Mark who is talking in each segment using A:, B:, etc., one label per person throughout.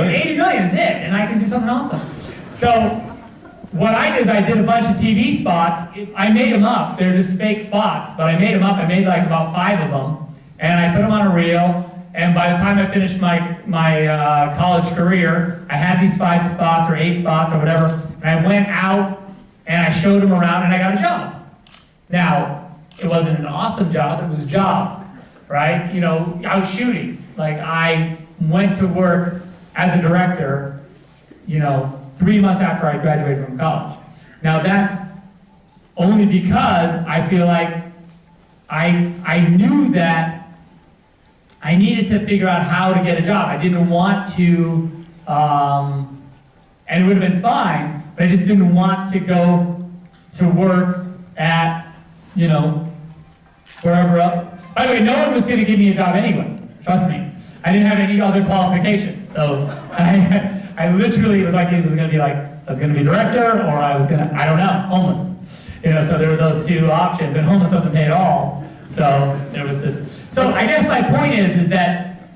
A: million. 80 million is it, and I can do something awesome. So what I did is I did a bunch of TV spots. I made them up. They're just fake spots, but I made them up. I made like about 5 of them, and I put them on a reel. And by the time I finished my college career, I had these 5 spots or 8 spots or whatever, and I went out and I showed them around, and I got a job. Now, it wasn't an awesome job, it was a job, right? You know, I was shooting. Like, I went to work as a director, you know, 3 months after I graduated from college. Now, that's only because I feel like I knew that I needed to figure out how to get a job. I didn't want to, and it would have been fine, but I just didn't want to go to work at, you know, wherever else. By the way, no one was going to give me a job anyway, trust me. I didn't have any other qualifications, so I literally was like, it was going to be like, I was going to be director, or I was going to, I don't know, homeless. You know, so there were those 2 options, and homeless doesn't pay at all. So there was this. So I guess my point is that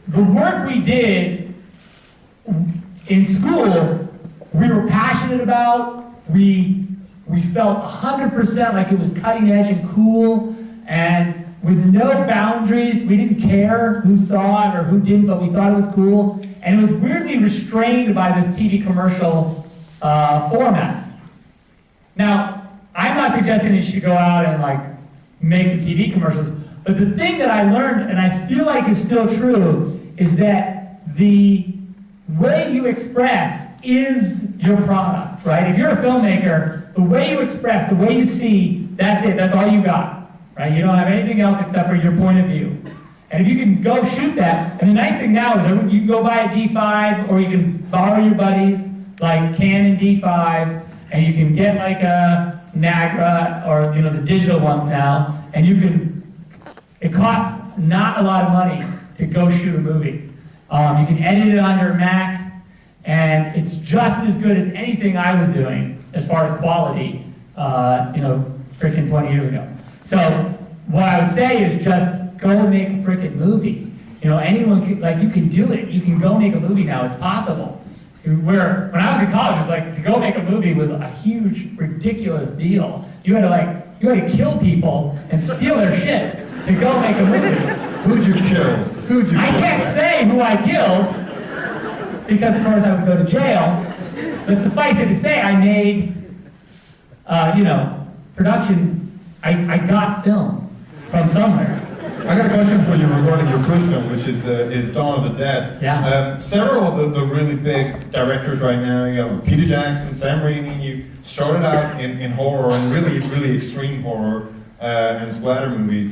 A: the work we did in school, we were passionate about. We felt 100% like it was cutting edge and cool, and with no boundaries. We didn't care who saw it or who didn't, but we thought it was cool. And it was weirdly restrained by this TV commercial format. Now, I'm not suggesting you should go out and like make some TV commercials, but the thing that I learned, and I feel like is still true, is that the way you express is your product, right? If you're a filmmaker, the way you express, the way you see, that's it, that's all you got, right? You don't have anything else except for your point of view. And if you can go shoot that, and the nice thing now is you can go buy a D5, or you can borrow your buddies, like Canon D5, and you can get like a Nagra, or you know, the digital ones now, and you can, it costs not a lot of money to go shoot a movie. You can edit it on your Mac, and it's just as good as anything I was doing as far as quality, you know, freaking 20 years ago. So what I would say is just go make a freaking movie. You know, anyone can, like, you can do it. You can go make a movie now. It's possible. Where when I was in college, it was like to go make a movie was a huge, ridiculous deal. You had to kill people and steal their shit to go make a movie.
B: Who'd you kill?
A: I can't say who I killed because, of course, I would go to jail. But suffice it to say, I made, you know, production. I got film from somewhere.
B: I got a question for you regarding your first film, which is Dawn of the Dead.
A: Yeah.
B: Several of the really big directors right now, you have Peter Jackson, Sam Raimi. You started out in horror and really extreme horror and splatter movies.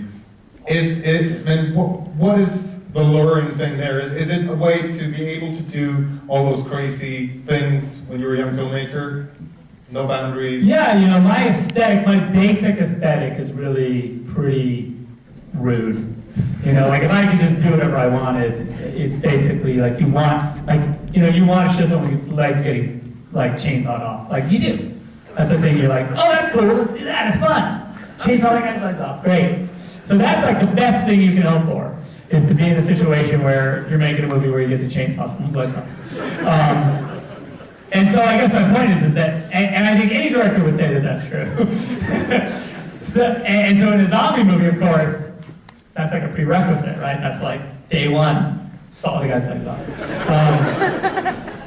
B: What is the luring thing there? Is it a way to be able to do all those crazy things when you're a young filmmaker? No boundaries?
A: Yeah, you know, my aesthetic, my basic aesthetic is really pretty rude. You know, like if I could just do whatever I wanted, it's basically like you want, like, you know, you want to show someone's legs getting like chainsawed off. Like you do. That's the thing, you're like, oh, that's cool, let's do that, it's fun. Chainsaw that guy's legs off, great. So that's like the best thing you can hope for, is to be in a situation where you're making a movie where you get to chainsaw someone's legs off. And so I guess my point is that, and I think any director would say that that's true. So in a zombie movie, of course, that's like a prerequisite, right? That's like day one, saw the guy's legs off.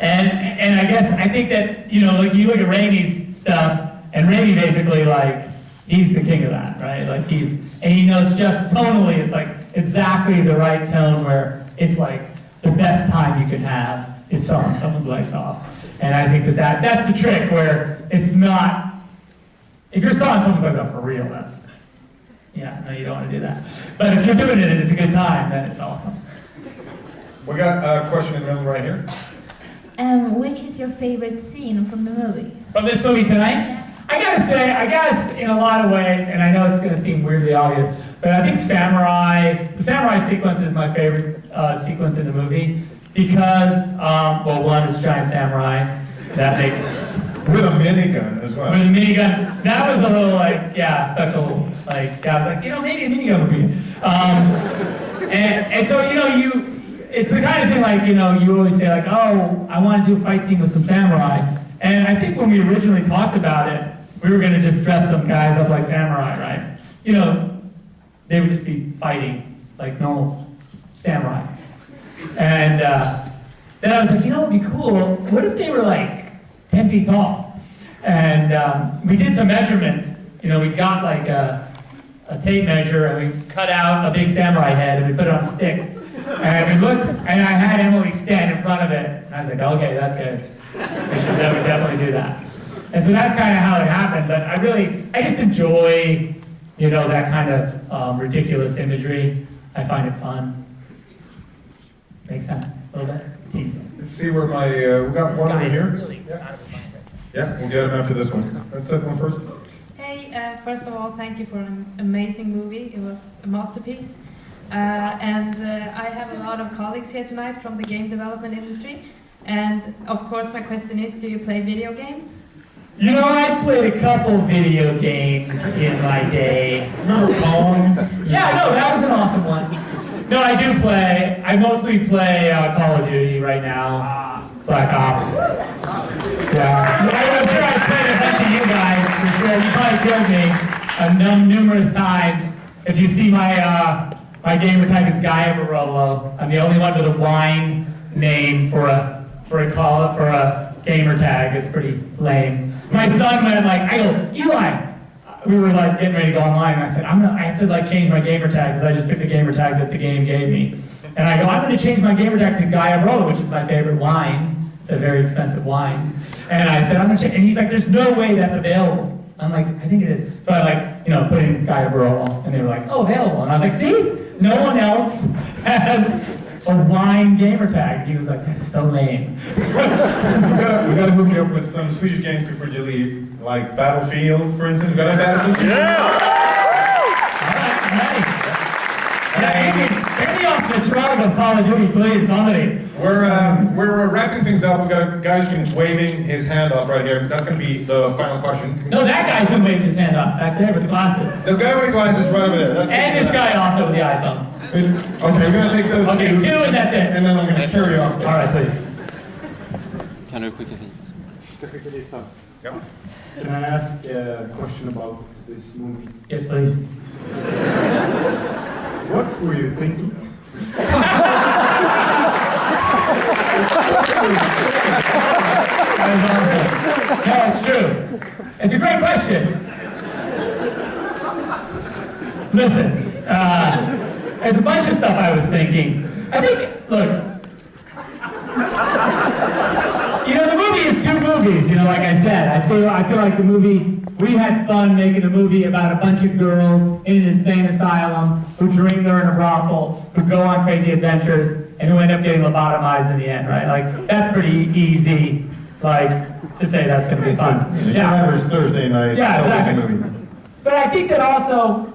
A: And I guess, I think that, you know, like you look at Raimi's stuff, and Raimi basically, like, he's the king of that, right? Like and he knows just tonally, it's like exactly the right tone where it's like the best time you can have is sawing someone's legs off. And I think that's the trick, where it's not, if you're sawing someone's legs off for real, that's, yeah, no, you don't want to do that. But if you're doing it and it's a good time, then it's awesome.
B: We got a question in the middle right here.
C: Which is your favorite scene from the movie?
A: From this movie tonight? Yeah. I gotta say, I guess in a lot of ways, and I know it's gonna seem weirdly obvious, but I think the samurai sequence is my favorite sequence in the movie because, well, one is giant samurai. That makes...
B: With a minigun as well.
A: With a minigun. That was a little, like, yeah, special, like, yeah, I was like, you know, maybe a minigun would be. And so, you know, it's the kind of thing like, you know, you always say like, oh, I want to do a fight scene with some samurai. And I think when we originally talked about it, we were going to just dress some guys up like samurai, right? You know, they would just be fighting like normal samurai. And then I was like, you know, it'd be cool. What if they were like 10 feet tall? And we did some measurements. You know, we got like a tape measure and we cut out a big samurai head and we put it on a stick. And we looked, and I had Emily stand in front of it. And I was like, okay, that's good. We should definitely do that. And so that's kind of how it happened. But I just enjoy, you know, that kind of ridiculous imagery. I find it fun. Makes sense? A little bit?
B: Let's see where my, we got one over here. Yeah, we'll get him after this one. Let's take one first.
D: Hey, first of all, thank you for an amazing movie. It was a masterpiece. And I have a lot of colleagues here tonight from the game development industry. And of course, my question is, do you play video games?
A: You know, I played a couple video games in my day.
B: Remember Pong?
A: Yeah, no, that was an awesome one. No, I do play. I mostly play Call of Duty right now. Black Ops. Yeah. I'm sure I played a bunch of you guys, for sure. You probably killed me numerous times. If you see my gamer tag is Guy Barolo. I'm the only one with a wine name for a gamer tag. It's pretty lame. My son went like, I go, Eli. We were like getting ready to go online, and I said, I have to like change my gamer tag because I just took the gamer tag that the game gave me. And I go, I'm going to change my gamer tag to Guy Barolo, which is my favorite wine. It's a very expensive wine. And I said, I'm going to change. And he's like, there's no way that's available. I'm like, I think it is. So I like, you know, put in Guy Barolo, and they were like, oh, available. And I was like, see, no one else has a wine gamer tag. He was like, that's so lame.
B: we gotta hook you up with some Swedish games before you leave, like Battlefield, for instance. Got a Battlefield?
A: Yeah. Get me off the drug of Call of Duty, please, somebody.
B: We're wrapping things up. We got a guy who's been waving his hand off right here. That's going to be the final question.
A: No, that guy's been waving his hand off back there with the glasses.
B: The guy with the glasses right over there.
A: And this guy also with the iPhone.
B: Okay, we're going to take those
A: two, and that's it.
B: And then I'm going to carry off.
A: All right, please.
E: Kan du skicka hit?
B: Yep.
F: Can I ask a question about this movie?
A: Yes, please.
F: What were you thinking?
A: That is awesome. No, it's true. It's a great question. Listen, there's a bunch of stuff I was thinking. I think, look, you know, the movie is two movies, you know, like I said. I feel like the movie, we had fun making a movie about a bunch of girls in an insane asylum who dream they're in a brothel, who go on crazy adventures, and who end up getting lobotomized in the end, right? Like, that's pretty easy, like, to say that's going to be fun.
B: Yeah, Thursday night.
A: Yeah, exactly.
B: Movie.
A: But I think that also,